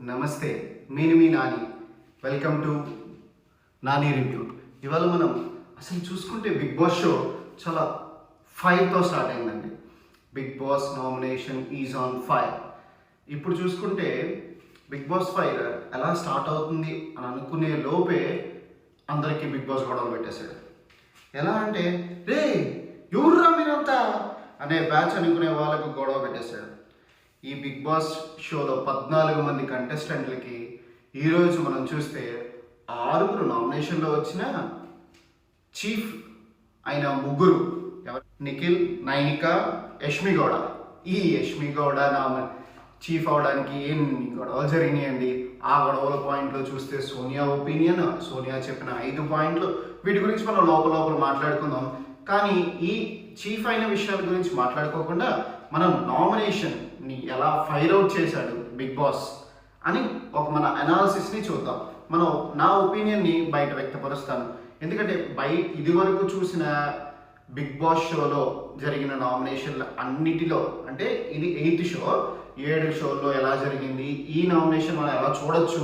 నమస్తే, నేను మీ Nani. Welcome to Nani review. ఇవాళ మనం అసలు చూసుకుంటే బిగ్ బాస్ షో చాలా ఫైర్తో స్టార్ట్ అయిందండి. Bigg Boss nomination is on fire. ఇప్పుడు చూసుకుంటే బిగ్ బాస్ ఫైర్ ఎలా స్టార్ట్ అవుతుంది అని అనుకునే లోపే అందరికీ బిగ్ బాస్ గొడవలు పెట్టేశాడు. ఎలా అంటే, రే ఎవర్రా మీరంతా అనే బ్యాచ్ అనుకునే వాళ్ళకు గొడవ పెట్టేశాడు. ఈ బిగ్ బాస్ షోలో 14 మంది కంటెస్టెంట్లకి ఈరోజు మనం చూస్తే 6 నామినేషన్లో వచ్చిన చీఫ్ అయిన ముగ్గురు నిఖిల్, నైనిక, యష్మి గౌడ. ఈ యష్మి గౌడ చీఫ్ అవడానికి ఎన్ని గొడవలు జరిగినాయండి. ఆ గొడవల పాయింట్లో చూస్తే సోనియా ఒపీనియన్, సోనియా చెప్పిన 5 పాయింట్లు, వీటి గురించి మనం లోపల మాట్లాడుకుందాం. కానీ ఈ చీఫ్ అయిన విషయాల గురించి మాట్లాడుకోకుండా మనం నామినేషన్ని ఎలా ఫైర్ అవుట్ చేశాడు బిగ్ బాస్ అని మన అనాలిసిస్ని చూద్దాం. నా ఒపీనియన్ని బయట వ్యక్తపరుస్తాను. ఎందుకంటే ఇదివరకు చూసిన బిగ్ బాస్ షోలో జరిగిన నామినేషన్ల అన్నిటిలో, అంటే ఇది 8th షో, 7 షోల్లో ఎలా జరిగింది, ఈ నామినేషన్ మనం ఎలా చూడొచ్చు,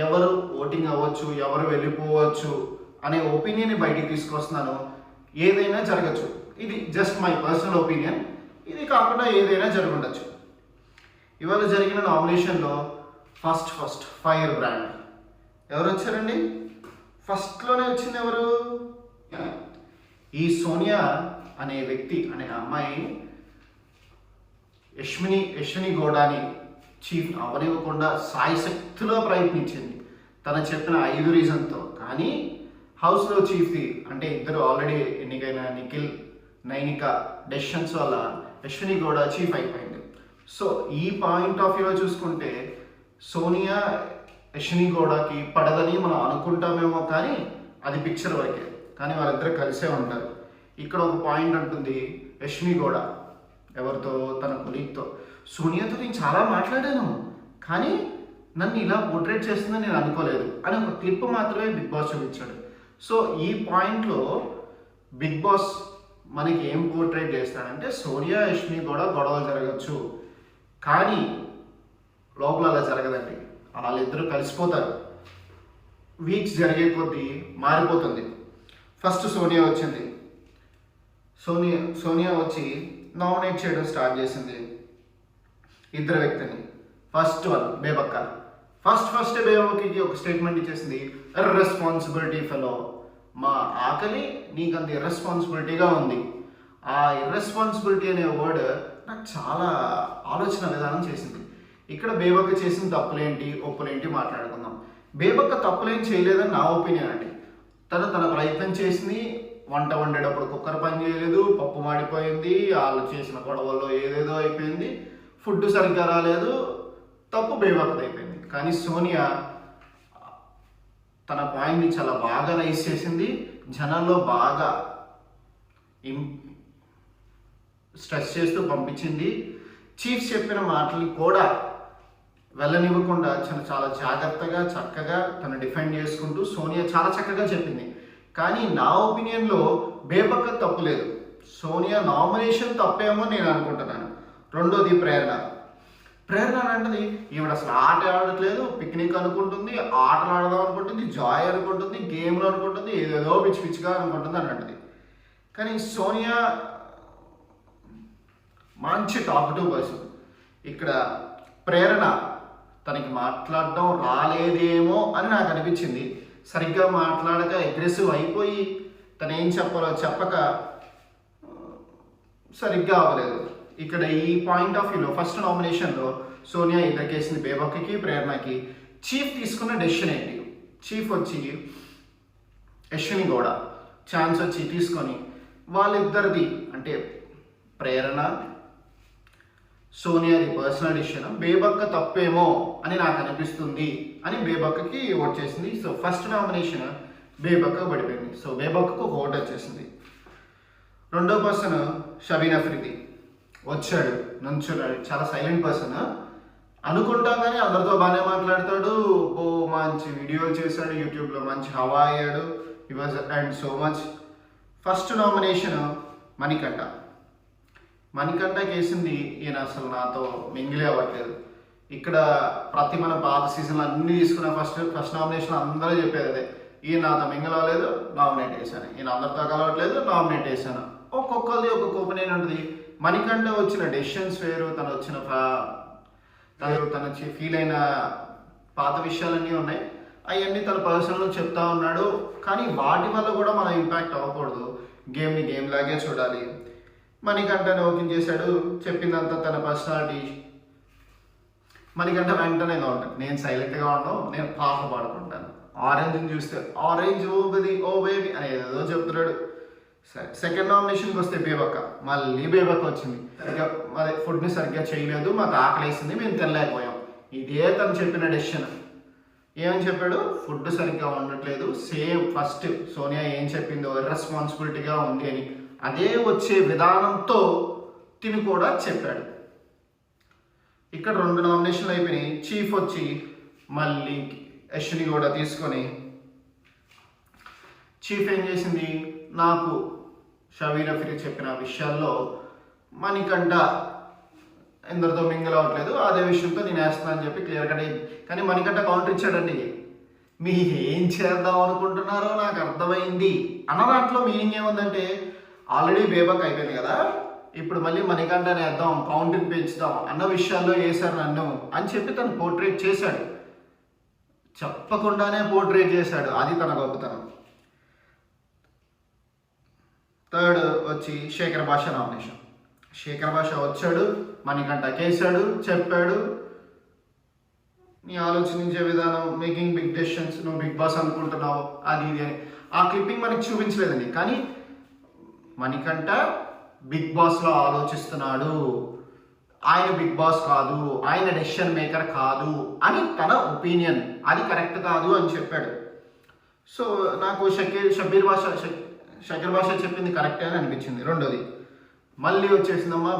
ఎవరు ఓటింగ్ అవ్వచ్చు, ఎవరు వెళ్ళిపోవచ్చు అనే ఒపీనియన్ని బయటికి తీసుకొస్తున్నాను. ఏదైనా జరగచ్చు, ఇది జస్ట్ మై పర్సనల్ ఒపీనియన్. ఇది కాకుండా ఏదైనా జరుగుండొచ్చు. ఇవాళ జరిగిన నామినేషన్లో ఫస్ట్ ఫైర్ బ్రాండ్ ఎవరు వచ్చారండి? ఫస్ట్లోనే వచ్చింది ఎవరు? ఈ సోనియా అనే వ్యక్తి, అనే అమ్మాయి యష్మిని గౌడాని చీఫ్ అవనివ్వకుండా సాయశక్తిలో ప్రయత్నించింది తను చెప్పిన 5 రీజన్తో. కానీ హౌస్లో చీఫ్ది, అంటే ఇద్దరు ఆల్రెడీ ఎన్నికైన నిఖిల్, నైనిక డెసిషన్స్ వల్ల యష్మిని గౌడ చీఫ్ అయిపోయింది. సో ఈ పాయింట్ ఆఫ్ వ్యూలో చూసుకుంటే సోనియా యష్మిని గౌడకి పడదని మనం అనుకుంటామేమో, కానీ అది పిక్చర్ వరకే. కానీ వాళ్ళిద్దరు కలిసే ఉంటారు. ఇక్కడ ఒక పాయింట్ అంటుంది యష్మి గౌడ ఎవరితో, తన కొలీగ్తో, సోనియాతో నేను చాలా మాట్లాడాను కానీ నన్ను ఇలా పోర్ట్రేట్ చేస్తుందని నేను అనుకోలేదు అని ఒక క్లిప్ మాత్రమే బిగ్ బాస్ చూపించాడు. సో ఈ పాయింట్లో బిగ్ బాస్ మనకి ఏం పోర్ట్రేట్ చేస్తాడంటే, సోనియా యష్మి కూడా గొడవలు జరగచ్చు కానీ లోపల అలా జరగదండి. వాళ్ళిద్దరూ కలిసిపోతారు. వీక్స్ జరిగే కొద్దీ మారిపోతుంది. ఫస్ట్ సోనియా వచ్చింది. సోనియా వచ్చి నామినేట్ చేయడం స్టార్ట్ చేసింది ఇద్దరు వ్యక్తిని. First one Bebakka. ఫస్ట్ బేబక్కకి ఒక స్టేట్మెంట్ ఇచ్చేసింది, ఇర్రెస్పాన్సిబిలిటీ ఫెలో, మా ఆకలి నీకు అంత ఇర్రెస్పాన్సిబిలిటీగా ఉంది. ఆ ఇర్రెస్పాన్సిబిలిటీ అనే వర్డ్ నాకు చాలా ఆలోచన విధానం చేసింది. ఇక్కడ బేబక్క చేసిన తప్పులేంటి ఒప్పులేంటి మాట్లాడుకుందాం. బేబక్క తప్పులేం చేయలేదని నా ఒపీనియన్ అండి. తన ప్రయత్నం చేసింది. వంట వండేటప్పుడు కుక్కర్ పని చేయలేదు, పప్పు మాడిపోయింది, వాళ్ళు చేసిన గొడవల్లో ఏదేదో అయిపోయింది, ఫుడ్ సరిగ్గా రాలేదు, తప్పు బేబక్కది అయిపోయింది. కానీ సోనియా తన పాయింట్ని చాలా బాగా రైజ్ చేసింది, జనాల్లో బాగా స్ట్రెస్ చేస్తూ పంపించింది. చీఫ్ చెప్పిన మాటలు కూడా వెళ్ళనివ్వకుండా చాలా జాగ్రత్తగా చక్కగా తను డిఫెండ్ చేసుకుంటూ సోనియా చాలా చక్కగా చెప్పింది. కానీ నా ఒపీనియన్లో బేబక్క తప్పు లేదు, సోనియా నామినేషన్ తప్పేమో నేను అనుకుంటున్నాను. రెండోది ప్రేరణ అంటది, ఈవిడ అసలు ఆట ఆడట్లేదు, పిక్నిక్ అనుకుంటుంది, ఆటలు ఆడదాం అనుకుంటుంది, జాయ్ అనుకుంటుంది, గేమ్లు అనుకుంటుంది, ఏదేదో పిచ్చిగా అనుకుంటుంది అని అంటది. కానీ సోనియా మంచి టాకటివ్ పర్సన్. ఇక్కడ ప్రేరణ తనకి మాట్లాడడం రాలేదేమో అని నాకు అనిపించింది. సరిగ్గా మాట్లాడక అగ్రెసివ్ అయిపోయి తను ఏం చెప్పాలో చెప్పక సరిగ్గా అవ్వలేదు. ఇక్కడ ఈ పాయింట్ ఆఫ్ వ్యూలో ఫస్ట్ నామినేషన్లో సోనియా ఇద్దరికేసింది, బేబక్కకి ప్రేరణకి. చీఫ్ తీసుకున్న డెసిషన్ ఏంటి? చీఫ్ వచ్చి యష్మిని గౌడ ఛాన్స్ వచ్చి తీసుకొని వాళ్ళిద్దరిది, అంటే ప్రేరణ సోనియాది పర్సనల్ డెసిషన్, బేబక్క తప్పేమో అని నాకు అనిపిస్తుంది అని బేబక్కకి ఓట్ చేసింది. సో ఫస్ట్ నామినేషన్ బేబక్క పడిపోయింది. సో బేబక్కకు ఒక ఓట్ వచ్చేసింది. రెండో పర్సన్ షబీనా అఫ్రిది వచ్చాడు, నుంచున్నాడు, చాలా సైలెంట్ పర్సన్ అనుకుంటాం కానీ అందరితో బాగానే మాట్లాడతాడు, మంచి వీడియోలు చేశాడు, యూట్యూబ్లో మంచి హవా అయ్యాడు, he was and so much. First nomination Manikanta. మణికంఠకి వేసింది, ఈయన అసలు నాతో మింగిలే అవ్వట్లేదు, ఇక్కడ ప్రతి మన పాత సీజన్లు అన్ని తీసుకున్న ఫస్ట్ నామినేషన్ అందరూ చెప్పేది అదే, ఈయన నాతో మింగిల్ అవ్వలేదు నామినేట్ చేశాను, ఈయన అందరితో కలవట్లేదు నామినేట్ చేశాను. ఒక్కొక్కరిది ఒక్కొక్క ఒపీనియన్ ఉంటుంది. మనకంటే వచ్చిన డెసిషన్స్ వేరు, తను ఫీల్ అయిన పాత విషయాలన్నీ ఉన్నాయి, అవన్నీ తన పర్సనల్ చెప్తా ఉన్నాడు. కానీ వాటి వల్ల కూడా మనం ఇంపాక్ట్ అవ్వకూడదు, గేమ్ని గేమ్ లాగే చూడాలి. మణికంఠని ఓపెన్ చేశాడు, చెప్పిందంతా తన పర్సనాలిటీ. మణికంఠ వెంటనే ఉంటాను, నేను సైలెంట్గా ఉన్నాను, నేను పాట పాడుకుంటాను. ఆరెంజ్ని చూస్తే ఆరెంజ్ ఓ బేబీ అని ఏదో చెప్తున్నాడు. సరే, సెకండ్ నామినేషన్కి వస్తే బేబక్క, మళ్ళీ బేబక్క వచ్చింది. సరిగ్గా అదే ఫుడ్ని సరిగ్గా చేయలేదు, మాకు ఆకలేసింది, మేము తినలేకపోయాం. ఇదే తను చెప్పిన డెసిషన్. ఏమని చెప్పాడు? ఫుడ్ సరిగ్గా ఉండట్లేదు, సేమ్ ఫస్ట్ సోనియా ఏం చెప్పిందో రెస్పాన్సిబిలిటీగా ఉంది అని, అదే వచ్చే విధానంతో తిని కూడా చెప్పాడు. ఇక్కడ 2 నామినేషన్లు అయిపోయినాయి. చీఫ్ వచ్చి మళ్ళీ యశ్ని కూడా తీసుకొని, చీఫ్ ఏం చేసింది, నాకు షబీర్ అఫ్రీ చెప్పిన విషయాల్లో మణికంఠ ఎందరితో మింగిల్ అవ్వట్లేదు, అదే విషయంతో నేను వేస్తాను అని చెప్పి క్లియర్ కట్ అయింది. కానీ మణికంఠ కౌంటర్ ఇచ్చాడండి, మీరు ఏం చేద్దాం అనుకుంటున్నారో నాకు అర్థమైంది అన్న దాంట్లో మీనింగ్ ఏముందంటే, ఆల్రెడీ బేబక్ అయిపోయింది కదా, ఇప్పుడు మళ్ళీ మణికంఠని వేద్దాం, కౌంటింగ్ పెంచుదాం అన్న విషయాల్లో వేశారు నన్ను అని చెప్పి తను పోర్ట్రేట్ చేశాడు. చెప్పకుండానే పోర్ట్రేట్ చేశాడు, అది తన గొప్పతనం. థర్డ్ వచ్చి శేఖర్ భాష నామినేషన్. శేఖర్ భాష వచ్చాడు, మణికంఠ కేసాడు, చెప్పాడు నీ ఆలోచించే విధానం, మేకింగ్ బిగ్ డెసిషన్స్, నువ్వు బిగ్ బాస్ అనుకుంటున్నావు అది ఇది అని. ఆ క్లిప్పింగ్ మనకి చూపించలేదండి, కానీ మణికంఠ బిగ్ బాస్లో ఆలోచిస్తున్నాడు, ఆయన బిగ్ బాస్ కాదు, ఆయన డెసిషన్ మేకర్ కాదు అని తన ఒపీనియన్, అది కరెక్ట్ కాదు అని చెప్పాడు. సో నాకు షబీర్ భాష చెప్పింది కరెక్టే అని అనిపించింది. రెండోది మళ్ళీ వచ్చేసిందమ్మా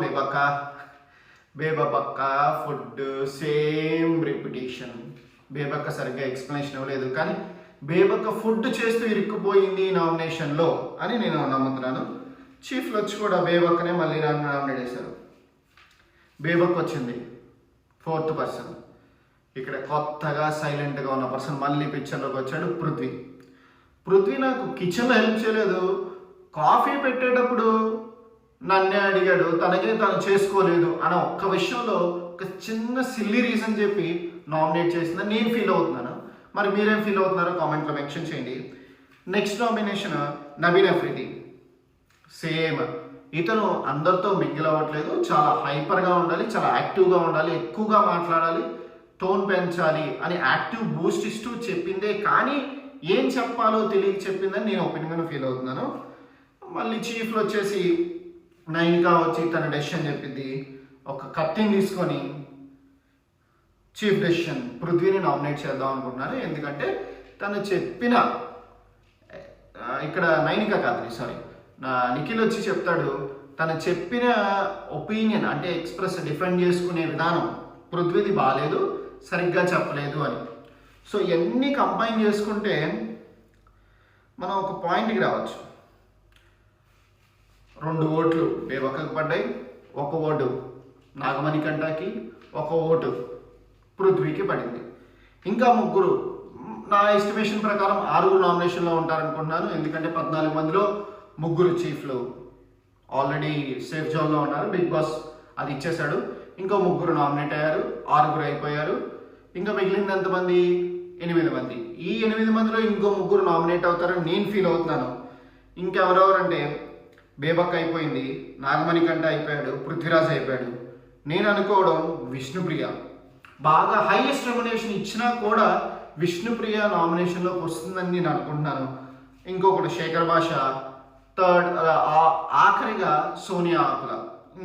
బేబక్క ఫుడ్ సేమ్ రిపిటేషన్. బేబక్క సరిగ్గా ఎక్స్ప్లెనేషన్ ఇవ్వలేదు, కానీ బేబక్క ఫుడ్ చేస్తూ ఇరుక్కుపోయింది నామినేషన్లో అని నేను నమ్ముతున్నాను. చీఫ్లు వచ్చి కూడా బేబక్కనే మళ్ళీ నామినేట్ చేశారు. బేబక్ వచ్చింది 4th పర్సన్. ఇక్కడ కొత్తగా సైలెంట్గా ఉన్న పర్సన్ మళ్ళీ పిక్చర్లోకి వచ్చాడు పృథ్వీ నాకు కిచెన్లో హెల్ప్ చేయలేదు, కాఫీ పెట్టేటప్పుడు నన్నే అడిగాడు, తనకే తను చేసుకోలేదు అన్న ఒక్క విషయంలో ఒక చిన్న సిల్లీ రీజన్ చెప్పి నామినేట్ చేసిందని నేను ఫీల్ అవుతున్నాను. మరి మీరేం ఫీల్ అవుతున్నారో కామెంట్లో మెన్షన్ చేయండి. Next nomination Nabin Afridi. Same, ఇతను అందరితో మింగిల్ అవ్వట్లేదు, చాలా హైపర్గా ఉండాలి, చాలా యాక్టివ్గా ఉండాలి, ఎక్కువగా మాట్లాడాలి, టోన్ పెంచాలి అని యాక్టివ్ బూస్ట్ ఇస్తూ చెప్పిందే, కానీ ఏం చెప్పాలో తెలియక చెప్పిందని నేను ఒపీనియన్గా ఫీల్ అవుతున్నాను. మళ్ళీ చీఫ్లు వచ్చేసి నైనికా వచ్చి తన డెసిషన్ చెప్పింది, ఒక కత్తిని తీసుకొని చీఫ్ డెసిషన్ పృథ్వీని నామినేట్ చేద్దాం అనుకుంటున్నారు. ఎందుకంటే తను చెప్పిన, ఇక్కడ నైనికా కాదు సారీ నిఖిల్ వచ్చి చెప్తాడు, తను చెప్పిన ఒపీనియన్ అంటే డిఫెండ్ చేసుకునే విధానం పృథ్వీది బాగాలేదు, సరిగ్గా చెప్పలేదు అని. సో ఇవన్నీ కంబైన్ చేసుకుంటే మనం ఒక పాయింట్కి రావచ్చు. 2 ఓట్లు బేబక్కకు పడ్డాయి, 1 ఓటు నాగమణికంఠకి, 1 ఓటు పృథ్వీకి పడింది. ఇంకా 3, నా ఎస్టిమేషన్ ప్రకారం 6 నామినేషన్లో ఉంటారనుకుంటున్నాను. ఎందుకంటే 14 మందిలో 3 చీఫ్లు ఆల్రెడీ సేఫ్ జోన్లో ఉన్నారు, బిగ్ బాస్ అది ఇచ్చేశాడు. ఇంకో 3 నామినేట్ అయ్యారు, 6 అయిపోయారు. ఇంకా మిగిలింది ఎంతమంది? 8 మంది. ఈ 8 మందిలో ఇంకో 3 నామినేట్ అవుతారని నేను ఫీల్ అవుతున్నాను. ఇంకెవరెవరంటే బేబక్ అయిపోయింది, నాగమణికంఠ అయిపోయాడు, పృథ్వీరాజ్ అయిపోయాడు. నేను అనుకోవడం విష్ణుప్రియ బాగా హైయెస్ట్ రెమ్యునరేషన్ ఇచ్చినా కూడా విష్ణుప్రియ నామినేషన్లోకి వస్తుందని నేను అనుకుంటున్నాను. ఇంకొకటి శేఖర్ భాష, థర్డ్ ఆఖరిగా సోనియా ఆకుల.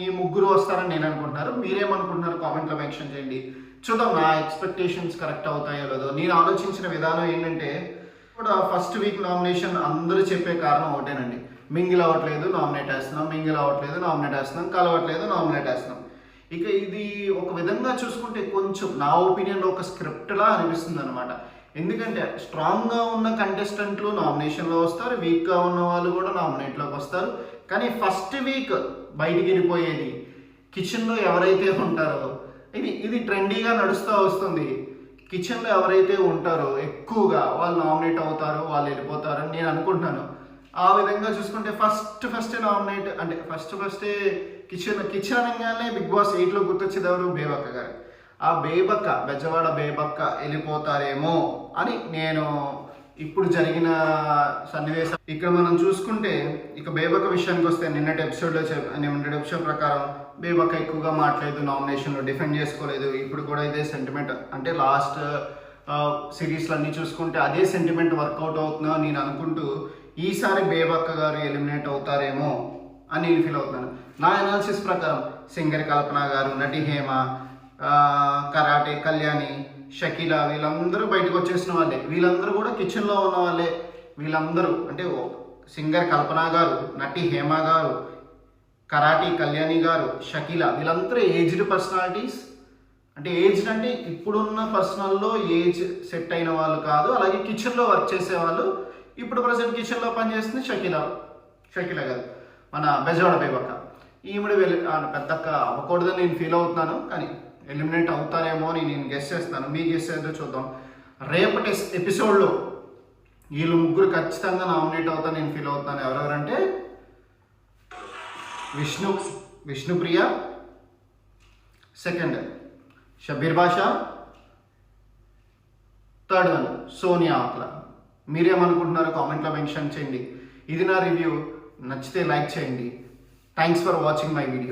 ఈ 3 వస్తారని నేను అనుకుంటున్నారు. మీరేమనుకుంటున్నారు కామెంట్లో మెన్షన్ చేయండి. చూద్దాం నా ఎక్స్పెక్టేషన్స్ కరెక్ట్ అవుతాయో లేదో. నేను ఆలోచించిన విధానం ఏంటంటే, కూడా ఫస్ట్ వీక్ నామినేషన్ అందరూ చెప్పే కారణం ఒకటేనండి, మింగిల్ అవ్వట్లేదు నామినేట్ వేస్తున్నాం, మింగిల్ అవ్వట్లేదు నామినేట్ వేస్తున్నాం, కలవట్లేదు నామినేట్ వేస్తున్నాం. ఇక ఇది ఒక విధంగా చూసుకుంటే కొంచెం నా ఒపీనియన్లో ఒక స్క్రిప్ట్లా అనిపిస్తుంది అనమాట. ఎందుకంటే స్ట్రాంగ్గా ఉన్న కంటెస్టెంట్లు నామినేషన్లో వస్తారు, వీక్గా ఉన్న వాళ్ళు కూడా నామినేట్లోకి వస్తారు. కానీ ఫస్ట్ వీక్ బయటికి వెళ్ళిపోయేది కిచెన్లో ఎవరైతే ఉంటారో ఇది ట్రెండీగా నడుస్తూ వస్తుంది. కిచెన్లో ఎవరైతే ఉంటారో ఎక్కువగా వాళ్ళు నామినేట్ అవుతారో వాళ్ళు వెళ్ళిపోతారో నేను అనుకుంటున్నాను. ఆ విధంగా చూసుకుంటే ఫస్ట్ నామినేట్ అంటే ఫస్టే కిచెన్ అనగానే బిగ్ బాస్ 8లో గుర్తొచ్చేది ఎవరు? బేబక్క గారు. ఆ బేబక్క బెజవాడ బేబక్క వెళ్ళిపోతారేమో అని నేను ఇప్పుడు జరిగిన సన్నివేశం ఇక్కడ మనం చూసుకుంటే ఇక బేబక్క విషయానికి వస్తే నిన్నటి ఎపిసోడ్ ప్రకారం బేబక్క ఎక్కువగా మాట్లాడలేదు, నామినేషన్లో డిఫెండ్ చేసుకోలేదు. ఇప్పుడు కూడా ఇదే సెంటిమెంట్ అంటే లాస్ట్ సిరీస్లు అన్నీ చూసుకుంటే అదే సెంటిమెంట్ వర్కౌట్ అవుతుందో నేను అనుకుంటూ ఈసారి బేబక్క గారు ఎలిమినేట్ అవుతారేమో అని నేను ఫీల్ అవుతున్నాను. నా అనాలిసిస్ ప్రకారం సింగర్ కల్పన గారు, నటి హేమ, కరాటే కళ్యాణి, షకీలా వీళ్ళందరూ బయటకు వచ్చేసిన వాళ్ళే. వీళ్ళందరూ కూడా కిచెన్లో ఉన్న వాళ్ళే. వీళ్ళందరూ అంటే సింగర్ కల్పన గారు, నటి హేమ గారు, కరాటే కళ్యాణి గారు, షకీలా వీళ్ళందరూ ఏజ్డ్ పర్సనాలిటీస్. అంటే ఏజ్డ్ అంటే ఇప్పుడున్న పర్సనల్లో ఏజ్ సెట్ అయిన వాళ్ళు కాదు. అలాగే కిచెన్లో వర్క్ చేసేవాళ్ళు. ఇప్పుడు ప్రజెంట్ కిచెన్లో పనిచేస్తుంది షకీలా గారు, మన బెజవాడ బేబక్క. ఈవిడ పెద్దక్క అవ్వకూడదని నేను ఫీల్ అవుతున్నాను, కానీ ఎలిమినేట్ అవుతారేమో అని నేను గెస్ చేస్తాను. మీ గెస్ ఏదో చూద్దాం. రేపటి ఎపిసోడ్లో వీళ్ళు ముగ్గురు ఖచ్చితంగా నామినేట్ అవుతాను నేను ఫీల్ అవుతాను. ఎవరెవరంటే విష్ణుప్రియ, సెకండ్ షబీర్ బాషా, థర్డ్ వన్ సోనియా ఆకుల. మీరేమనుకుంటున్నారో కామెంట్లో మెన్షన్ చేయండి. ఇది నా రివ్యూ. నచ్చితే లైక్ చేయండి. Thanks for watching my video.